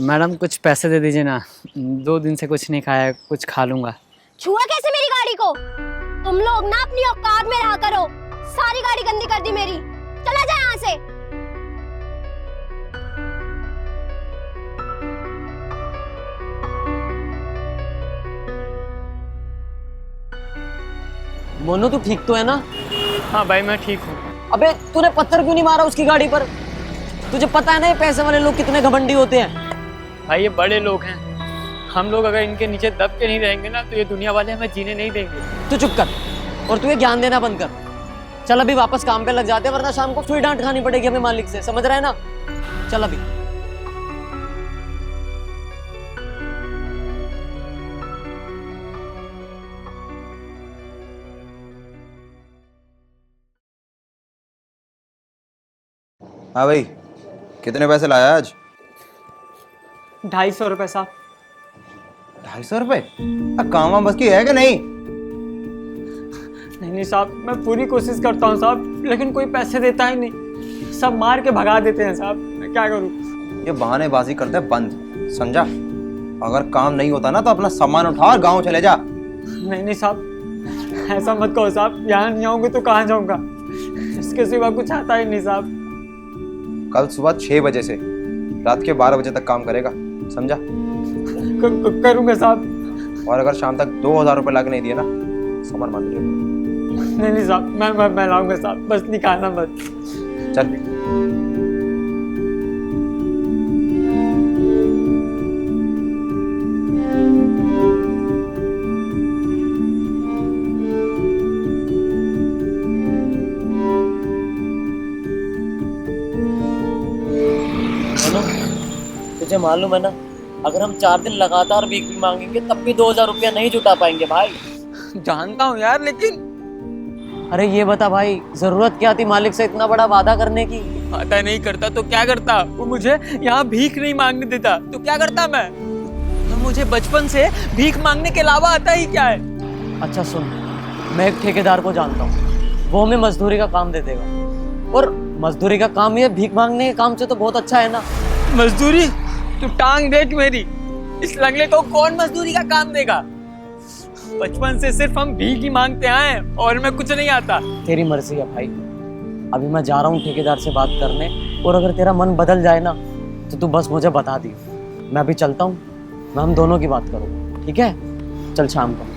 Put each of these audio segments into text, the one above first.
Madam कुछ पैसे दे दीजिए ना, 2 दिन से कुछ नहीं खाया, कुछ खा लूंगा। छुआ कैसे मेरी गाड़ी को? तुम लोग ना अपनी औकात में रहा करो। सारी गाड़ी गंदी कर दी मेरी। चला जा यहाँ से। मोनू तू ठीक तो है ना? हाँ भाई मैं ठीक हूँ। अबे तूने पत्थर क्यों नहीं मारा उसकी गाड़ी पर? तुझे पता है ना ये पैसे वाले लोग कितने घमंडी होते हैं। भाई ये बड़े लोग हैं, हम लोग अगर इनके नीचे दब के नहीं रहेंगे ना तो ये दुनिया वाले हमें जीने नहीं देंगे। तू चुप कर और तू ये ज्ञान देना बंद कर। चल अभी वापस काम पे लग जाते हैं, वरना शाम को फिर डांट खानी पड़ेगी हमें मालिक से, समझ रहा है ना? चल अभी। हाँ भाई, कितने पैसे लाया आज? 250 रुपये साहब। 250 रुपए? अब काम वाम बस की है कि नहीं? नहीं साहब, मैं पूरी कोशिश करता हूँ साहब, लेकिन कोई पैसे देता ही नहीं, सब मार के भगा देते हैं साहब। मैं क्या करूँ? ये बहानेबाजी करते हैं बंद, समझा? अगर काम नहीं होता ना तो अपना सामान उठा और गाँव चले जा। नहीं साहब, ऐसा मत कहो साहब, यहाँ नहीं आऊँगी तो कहाँ जाऊँगा? इसके सिवा कुछ आता ही नहीं साहब। कल सुबह 6 बजे से रात के 12 बजे तक काम करेगा, समझा? करूँगा साहब। और अगर शाम तक 2000 रुपये लाके नहीं दिए ना, सामान मान लीजिए। नहीं साहब, मैं लाऊंगा साहब, बस निकालना मत। चल। तुझे मालूम है ना, अगर हम 4 दिन लगातार भीख भी मांगेंगे तब भी 2000 रुपया नहीं जुटा पाएंगे भाई। जानता हूँ यार, लेकिन अरे ये बता भाई, जरूरत क्या थी मालिक से इतना बड़ा वादा करने की? वादा नहीं करता तो क्या करता? वो मुझे यहाँ भीख नहीं मांगने देता तो क्या करता मैं? तो मुझे बचपन से भीख मांगने के अलावा आता ही क्या है? अच्छा सुन, मैं एक ठेकेदार को जानता हूँ, वो हमें मजदूरी का काम दे देगा। और मजदूरी का काम ये भीख मांगने के काम से तो बहुत अच्छा है ना। मजदूरी? तू टांग देख मेरी, इस लंगड़े को कौन मजदूरी का काम देगा? बचपन से सिर्फ हम भीख ही मांगते आए और मैं कुछ नहीं आता। तेरी मर्जी है भाई, अभी मैं जा रहा हूँ ठेकेदार से बात करने, और अगर तेरा मन बदल जाए ना तो तू बस मुझे बता दी। मैं अभी चलता हूँ, मैं हम दोनों की बात करूँगा, ठीक है? चल शाम को।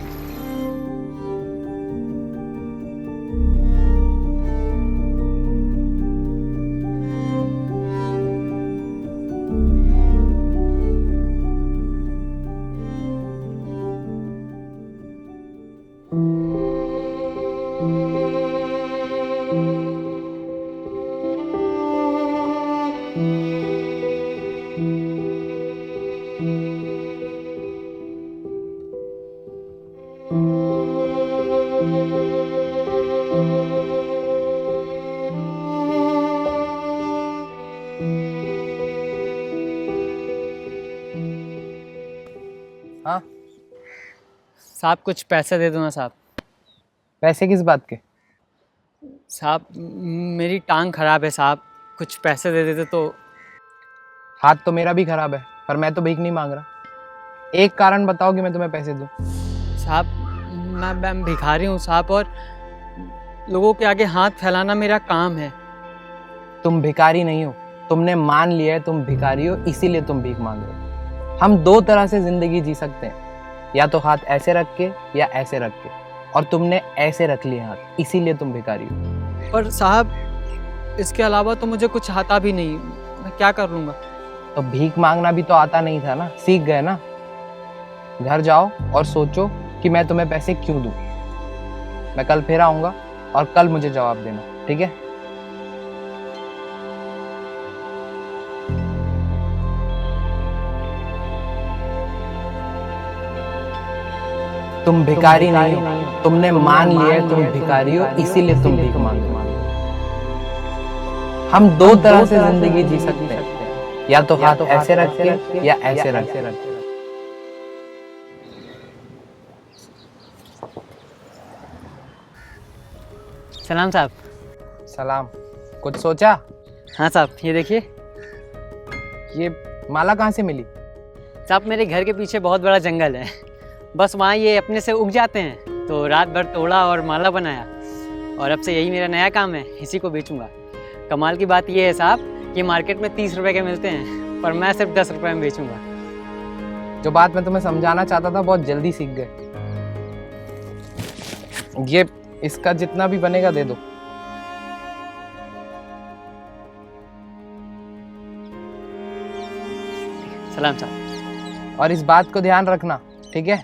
हाँ साहब कुछ पैसे दे दो ना साहब। पैसे किस बात के? साहब मेरी टांग खराब है साहब, कुछ पैसे दे देते तो। हाथ तो मेरा भी खराब है, पर मैं तो भीख नहीं मांग रहा। एक कारण बताओ कि मैं तुम्हें पैसे दूं। साहब मैं भिखारी हूँ साहब, और लोगों के आगे हाथ फैलाना मेरा काम है। तुम भिखारी नहीं हो, तुमने मान लिया है तुम भिखारी हो, इसीलिए तुम भीख मांग रहे हो। हम 2 तरह से जिंदगी जी सकते हैं, या तो हाथ ऐसे रख के या ऐसे रख के, और तुमने ऐसे रख लिए हाथ, इसीलिए तुम भिखारी हो। पर साहब इसके अलावा तो मुझे कुछ आता भी नहीं, मैं क्या कर लूँगा? तो भीख मांगना भी तो आता नहीं था ना, सीख गए ना। घर जाओ और सोचो कि मैं तुम्हें पैसे क्यों दूं। मैं कल फिर आऊंगा और कल मुझे जवाब देना, ठीक है? तुम भिखारी नहीं हो, तुमने मान लिया है तुम भिखारी हो, इसीलिए तुम भीख मांग रहे हो। हम 2 तरह से जिंदगी जी सकते हैं, या तो हाथ ऐसे रख के या ऐसे रख के। सलाम साहब। सलाम। कुछ सोचा? हाँ साहब, ये देखिए। ये माला कहाँ से मिली? साहब मेरे घर के पीछे बहुत बड़ा जंगल है, बस वहाँ ये अपने से उग जाते हैं, तो रात भर तोड़ा और माला बनाया, और अब से यही मेरा नया काम है, इसी को बेचूंगा। कमाल की बात ये है साहब कि मार्केट में 30 रुपए के मिलते हैं, पर मैं सिर्फ 10 रुपए में बेचूंगा। जो बात मैं तुम्हें समझाना चाहता था बहुत जल्दी सीख गए। ये इसका जितना भी बनेगा दे दो। सलाम साहब। और इस बात को ध्यान रखना, ठीक है?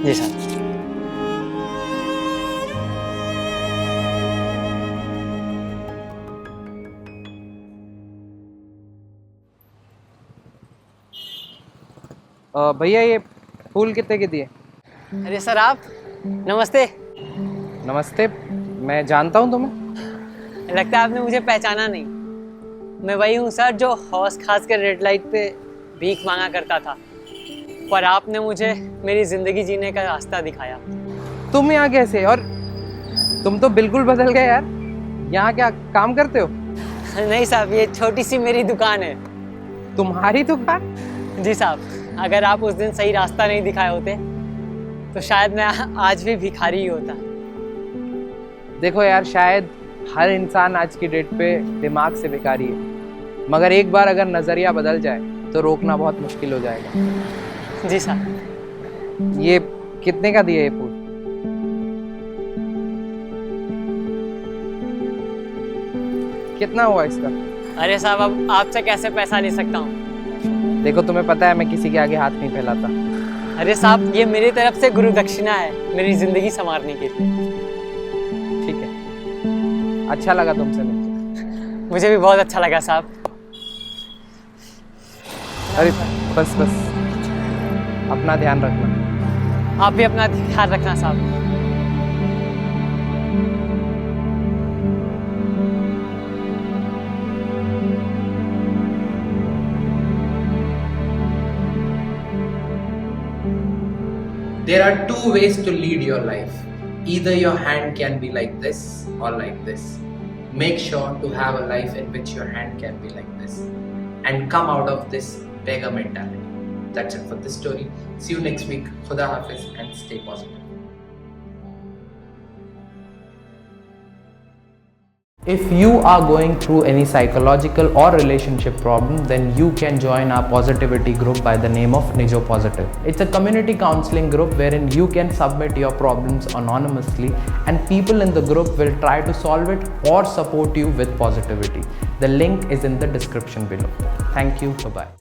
जी साहब। भैया ये फूल कितने के दिए? अरे सर आप, नमस्ते। नमस्ते, मैं जानता हूँ तुम्हें। लगता है आपने मुझे पहचाना नहीं। मैं वही हूँ सर जो हौस खास कर रेड लाइट पे भीख मांगा करता था, पर आपने मुझे मेरी ज़िंदगी जीने का रास्ता दिखाया। तुम यहाँ कैसे? और तुम तो बिल्कुल बदल गए यार। यहाँ क्या काम करते हो? नहीं साहब, ये छोटी सी मेरी दुकान है। तुम्हारी दुकान? जी साहब, अगर आप उस दिन सही रास्ता नहीं दिखाए होते तो शायद मैं आज भी भिखारी ही होता। देखो यार, शायद हर इंसान आज की डेट पे दिमाग से भिखारी है, मगर एक बार अगर नज़रिया बदल जाए तो रोकना बहुत मुश्किल हो जाएगा। जी साहब। ये कितने का दिया ये फूल? कितना हुआ इसका? अरे साहब, अब आपसे कैसे पैसा ले सकता हूँ? देखो तुम्हें पता है मैं किसी के आगे हाथ नहीं फैलाता। अरे साहब, ये मेरी तरफ से गुरु दक्षिणा है मेरी ज़िंदगी संवारने के लिए। ठीक है, अच्छा लगा तुमसे मिलकर। मुझे भी बहुत अच्छा लगा साहब। अरे बस बस, अपना ध्यान रखना। आप भी अपना ख्याल रखना साहब। There are two ways to lead your life. Either your hand can be like this or like this. Make sure to have a life in which your hand can be like this and come out of this beggar mentality. That's it for this story. See you next week. Khuda Hafiz and stay positive. If you are going through any psychological or relationship problem, then you can join our positivity group by the name of Nijo Positive. It's a community counseling group wherein you can submit your problems anonymously and people in the group will try to solve it or support you with positivity. The link is in the description below. Thank you. Bye-bye.